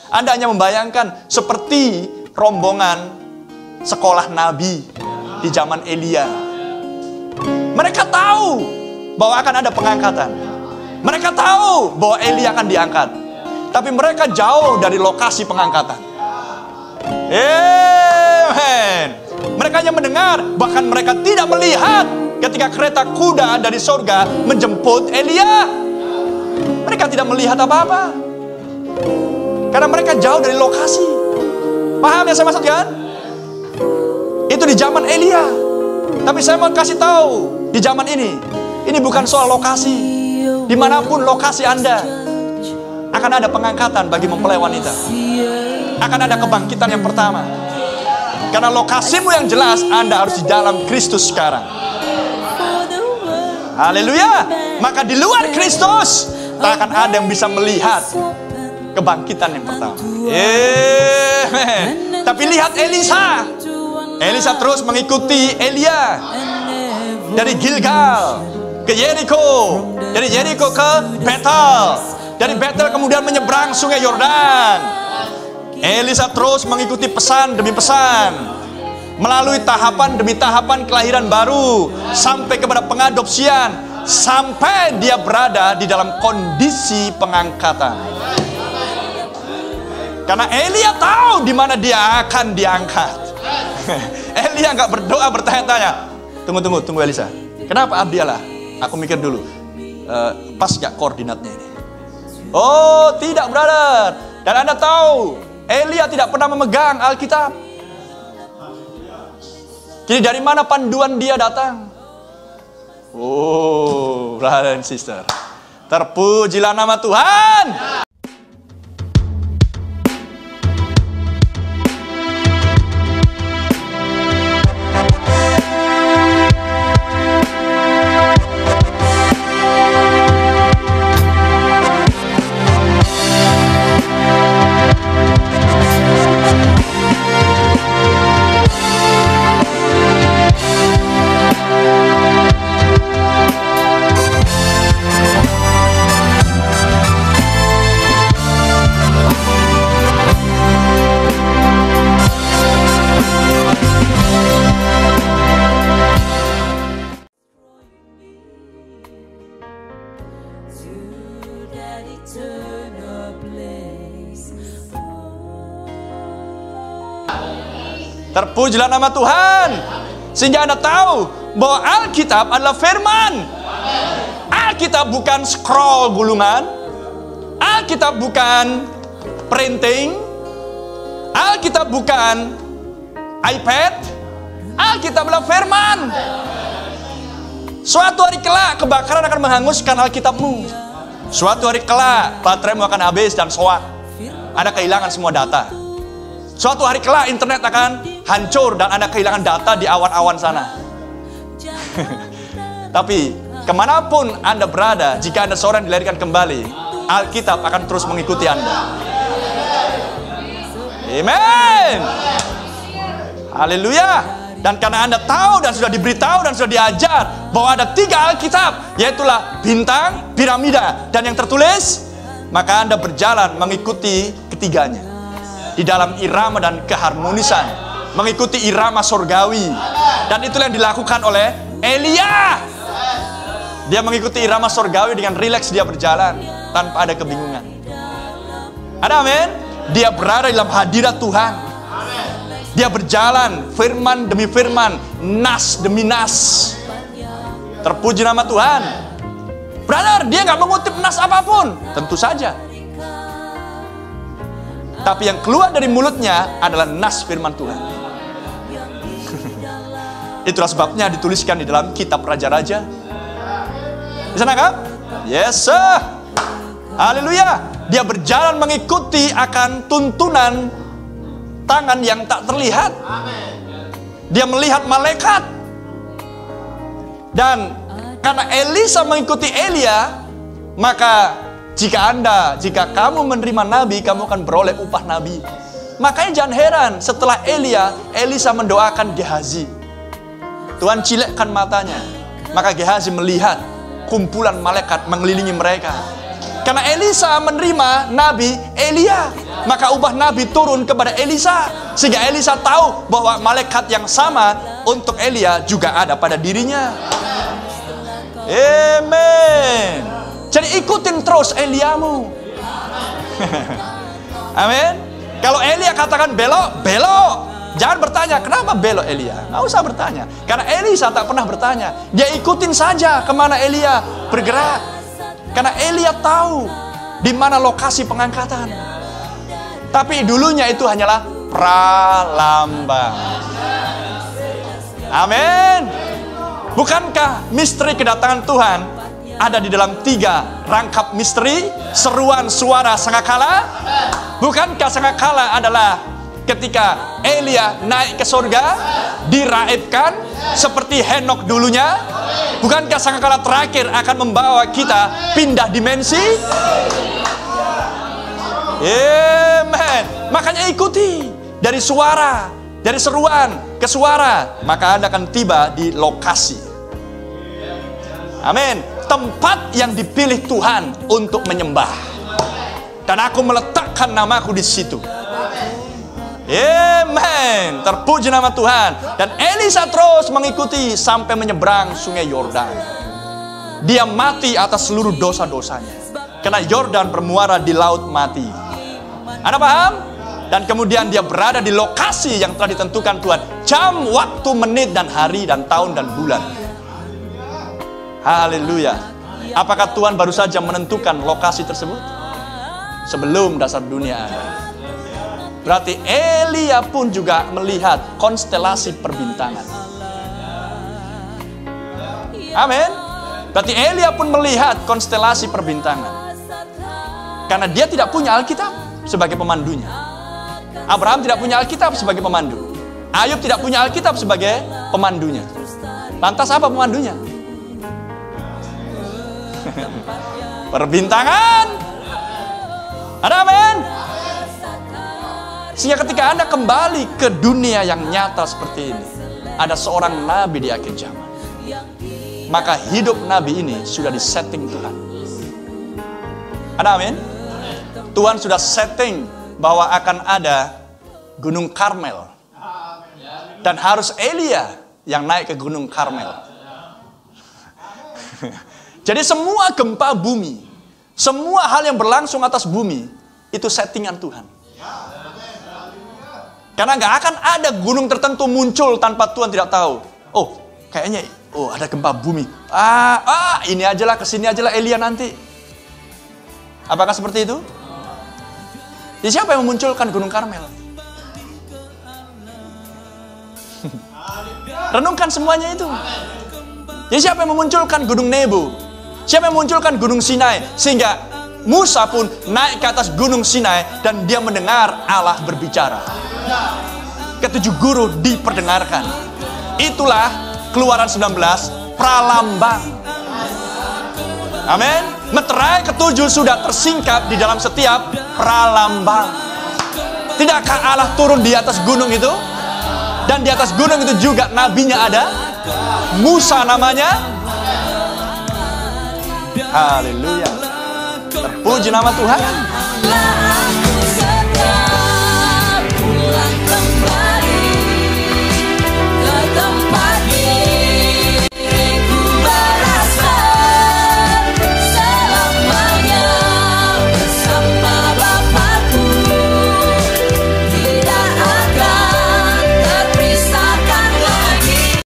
Anda hanya membayangkan seperti rombongan sekolah nabi di zaman Elia. Mereka tahu bahwa akan ada pengangkatan. Mereka tahu bahwa Elia akan diangkat. Tapi mereka jauh dari lokasi pengangkatan. Amen. Mereka hanya mendengar, bahkan mereka tidak melihat ketika kereta kuda dari surga menjemput Elia. Mereka tidak melihat apa-apa. Karena mereka jauh dari lokasi. Paham yang saya maksud kan? Itu di zaman Elia. Tapi saya mau kasih tahu, di zaman ini bukan soal lokasi. Dimanapun lokasi Anda, akan ada pengangkatan bagi mempelai wanita. Akan ada kebangkitan yang pertama. Karena lokasimu yang jelas, Anda harus di dalam Kristus sekarang. Haleluya. Maka di luar Kristus, tak akan ada yang bisa melihat kebangkitan yang pertama. Amen. Tapi lihat Elisa. Elisa terus mengikuti Elia. Dari Gilgal ke Yeriko. Dari Yeriko ke Betel. Dari Betel kemudian menyeberang sungai Yordan. Elisa terus mengikuti pesan demi pesan. Melalui tahapan demi tahapan kelahiran baru. Sampai kepada pengadopsian. Sampai dia berada di dalam kondisi pengangkatan. Karena Elia tahu di mana dia akan diangkat. Elia nggak berdoa bertanya-tanya. Tunggu Elisa. Kenapa Abdialah? Aku mikir dulu. Pas nggak koordinatnya ini? Oh tidak, brother. Dan Anda tahu, Elia tidak pernah memegang Alkitab. Jadi dari mana panduan dia datang? Oh, brother and sister, terpujilah nama Tuhan. Terpujilah nama Tuhan. Sehingga Anda tahu bahwa Alkitab adalah firman. Alkitab bukan scroll gulungan. Alkitab bukan printing. Alkitab bukan iPad. Alkitab adalah firman. Suatu hari kelak kebakaran akan menghanguskan Alkitabmu. Suatu hari kelak bateraimu akan habis dan soak. Anda kehilangan semua data. Suatu hari kelak internet akan hancur dan Anda kehilangan data di awan-awan sana. Tapi kemanapun Anda berada, jika Anda seorang dilahirkan kembali, Alkitab akan terus mengikuti Anda. Amen. Haleluya. Dan karena Anda tahu dan sudah diberitahu dan sudah diajar bahwa ada 3 Alkitab, yaitulah bintang, piramida, dan yang tertulis, maka Anda berjalan mengikuti ketiganya di dalam irama dan keharmonisan, mengikuti irama surgawi. Dan itulah yang dilakukan oleh Elia. Dia mengikuti irama surgawi dengan rileks, dia berjalan tanpa ada kebingungan. Ada amin? Dia berada dalam hadirat Tuhan. Dia berjalan firman demi firman, nas demi nas. Terpuji nama Tuhan. Brother, dia nggak mengutip nas apapun, tentu saja. Tapi yang keluar dari mulutnya adalah nas firman Tuhan. Itulah sebabnya dituliskan di dalam kitab Raja-Raja. Di sana kan? Yes sir. Haleluya. Dia berjalan mengikuti akan tuntunan tangan yang tak terlihat. Dia melihat malaikat. Dan karena Elisa mengikuti Elia, maka jika kamu menerima nabi, kamu akan beroleh upah nabi. Makanya jangan heran setelah Elisa mendoakan Gehazi. Tuhan cilikkan matanya. Maka Gehazi melihat kumpulan malaikat mengelilingi mereka. Karena Elisa menerima Nabi Elia, maka ubah Nabi turun kepada Elisa, sehingga Elisa tahu bahwa malaikat yang sama untuk Elia juga ada pada dirinya. Amen. Jadi ikutin terus Eliamu. Amin. Kalau Elia katakan belok, belok. Jangan bertanya kenapa belok Elia. Nggak usah bertanya. Karena Elisa tak pernah bertanya. Dia ikutin saja kemana Elia bergerak. Karena Elia tahu di mana lokasi pengangkatan. Tapi dulunya itu hanyalah pralambang. Amin. Bukankah misteri kedatangan Tuhan ada di dalam 3 rangkap misteri? Seruan suara sangkakala. Bukankah sangkakala adalah ketika Elia naik ke surga, diraibkan seperti Henok dulunya? Bukankah sangkakala terakhir akan membawa kita pindah dimensi? Amen. Makanya ikuti dari suara, dari seruan ke suara, maka Anda akan tiba di lokasi. Amin. Tempat yang dipilih Tuhan untuk menyembah. Dan aku meletakkan namaku di situ. Amen. Terpuji nama Tuhan. Dan Elisa terus mengikuti sampai menyeberang sungai Yordan. Dia mati atas seluruh dosa-dosanya, karena Yordan bermuara di laut mati. Anda paham? Dan kemudian dia berada di lokasi yang telah ditentukan Tuhan. Jam, waktu, menit, dan hari, dan tahun, dan bulan. Haleluya. Apakah Tuhan baru saja menentukan lokasi tersebut? Sebelum dasar dunia ada. Berarti Elia pun juga melihat konstelasi perbintangan. Amin. Berarti Elia pun melihat konstelasi perbintangan. Karena dia tidak punya Alkitab sebagai pemandunya. Abraham tidak punya Alkitab sebagai pemandu. Ayub tidak punya Alkitab sebagai pemandunya. Lantas apa pemandunya? Perbintangan. Ada amin. Sehingga ketika Anda kembali ke dunia yang nyata seperti ini, ada seorang nabi di akhir zaman, maka hidup nabi ini sudah disetting Tuhan. Ada amin. Tuhan sudah setting bahwa akan ada Gunung Karmel, dan harus Elia yang naik ke Gunung Karmel. Jadi semua gempa bumi, semua hal yang berlangsung atas bumi, itu settingan Tuhan. Karena nggak akan ada gunung tertentu muncul tanpa Tuhan tidak tahu. Oh, kayaknya ada gempa bumi. Ini ajalah, kesini ajalah Elia nanti. Apakah seperti itu? Jadi siapa yang memunculkan Gunung Karmel? Renungkan semuanya itu. Jadi siapa yang memunculkan Gunung Nebo? Siapa yang memunculkan Gunung Sinai? Sehingga Musa pun naik ke atas Gunung Sinai dan dia mendengar Allah berbicara. Ketujuh guru diperdengarkan. Itulah Keluaran 19 pralambang. Amin. Meterai ketujuh sudah tersingkap di dalam setiap pralambang. Tidakkah Allah turun di atas gunung itu? Dan di atas gunung itu juga nabinya ada, Musa namanya. Haleluya. Terpuji nama Tuhan.